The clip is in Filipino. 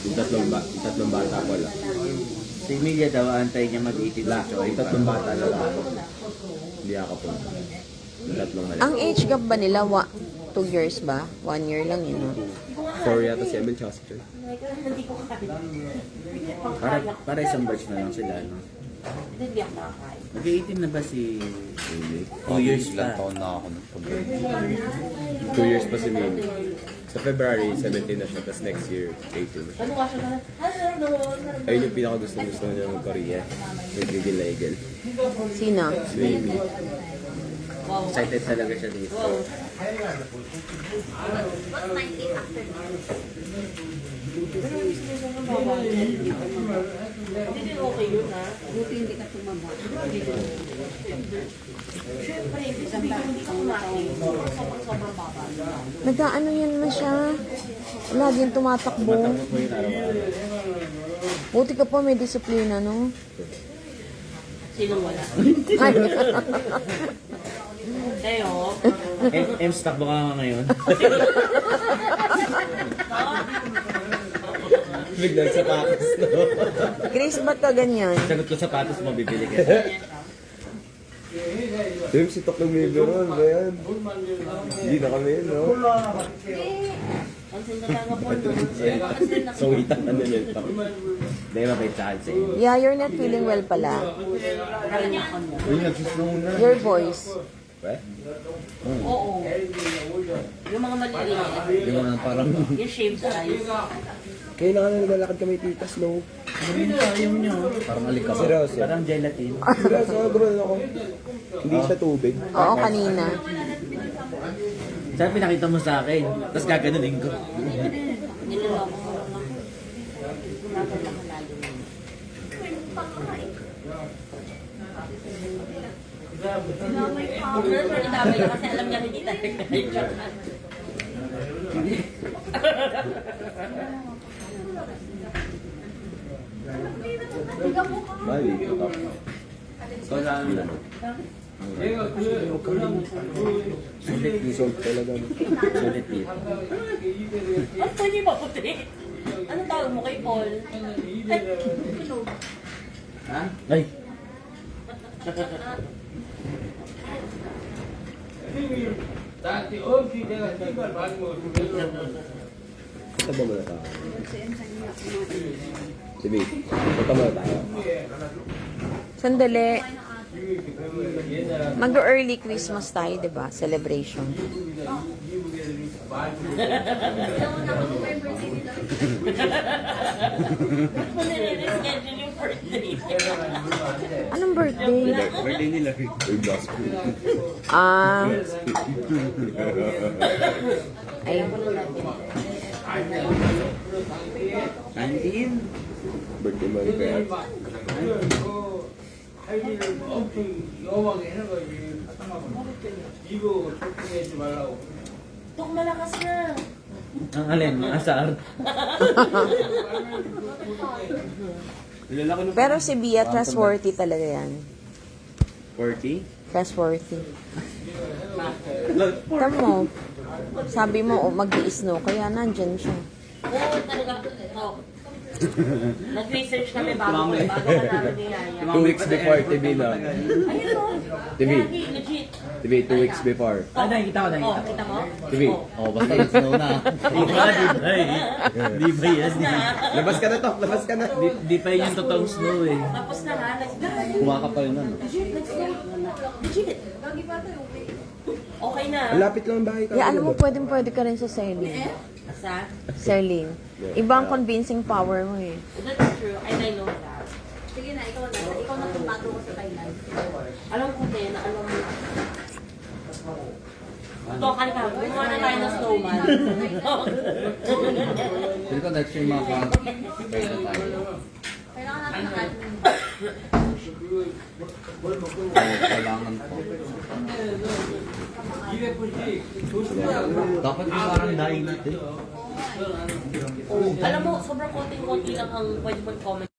Yung tatlong bata ko lang. Si Emilia daw, antay niya mag-18 na. Yung tatlong bata lang ako. Hindi ako punta. Yung tatlong halip. Ang age gap ba nila? 2 years ba? 1 year lang yun, no? 4 yata si Emil tsaka si Joy. Para isang batch na lang sila, no? Hindi ako nakakain. Mag-18 na ba si Emilia? 2 years Ilang pa. taon na ako nung 2 years pa si Mimi. Sa February, 17 na siya. Tapos next year, 18 na siya. Ano ka siya na? Ayun yung pinaka-gusto niya ng Korea. May Gigil na Eagle. Sino? Si Mimi. Excited talaga siya dito. Hindi din okay yun, ha? Buti hindi ka tumaba. Siyempre, ibig sabihin hindi ka kumain. Sobrang baba. Nag-ano yan na siya? Laging tumatakbo. Matakbo po yun araw-araw. Buti ka pa may disiplina, no? Sino wala? Ay, Tayo. Ems, takbo ka nga ngayon. Biglang sapatos, no? Chris, ba't ka ganyan? Sagot ko sapatos mo, bibili ka. Tim, si Tok ng Miberon ba yan? Hindi na kami, no? Ang sindatanga po, no? So, itan na nila ito. Hindi, mabait sa akin sa iyo. Yeah, you're not feeling well pala. Uy, nagsusunod na. Your voice. Eh? Oo. Yung mga maliliit. Yung mga parang... Yung shaved eyes. Kailangan na naglalakad kami titas, no? Yung nyo. Parang alikabok. Seryoso? Parang gelatin. Seryoso, bro, ako. Hindi siya tubig. Oo, kanina. Saan pinakita mo sa akin? Tapos gaganunin ko. Niloloko ko lang ako. Napapakalayo mo. Idamay ka kasi alam niya hindi tayo kaya. Bali, top. So, saan lang? Sulit result talaga. Sulit dito. Ang pwede ba puti? Ano tawag mo kay Paul? Ay, hello. Ha? Ay! Ito ba muna tayo? Sige, ito muna tayo. Sandali. Mag-early Christmas tayo, di ba? Celebration. Ba't mo nire-reschedule yung birthday? Anong birthday? Birthday nila. Uy, blast po. Ah. Ay. 19? Birthday mo rin kaya. Tok, malakas na. Ang alin, mga asar. Pero si Bia, trustworthy talaga yan. 40? Trustworthy. Tama mo. Sabi mo, mag-i-snow, kaya nandyan siya. Oo, talaga. Tok. Nag-research kami bago ka namin niyaya. 2 weeks before, TV na. Ayun o. TV. Lagi, legit. TV, 2 weeks before. Ah, nakikita ko, nakikita Oh, ko. kita mo? TV. Oh, basta yung snow na. Di ba, di ba eh? Di ba yan? Labas ka na to, labas ka na. Di pa yun yung totoong snow eh. Tapos na ha, Kumakapal na, no? legit. Okay na. Malapit lang ang bahay ka. Yeah, alam mo, pwede ka rin sa Serling. Asa? Serling. Ibang convincing power mo eh. That's true. And I know that. Sige na, ikaw na. Ikaw na tumato ko sa Thailand. Alam ko din na alam mo. Ito, ka, gumawa na tayo ng snowman. Feel ko next year mga pwede tayo. Kailangan natin ng admin. Kailangan po. Dapat yung parang daing natin. Alam mo, sobrang konting-konti lang ang pwede mo comment.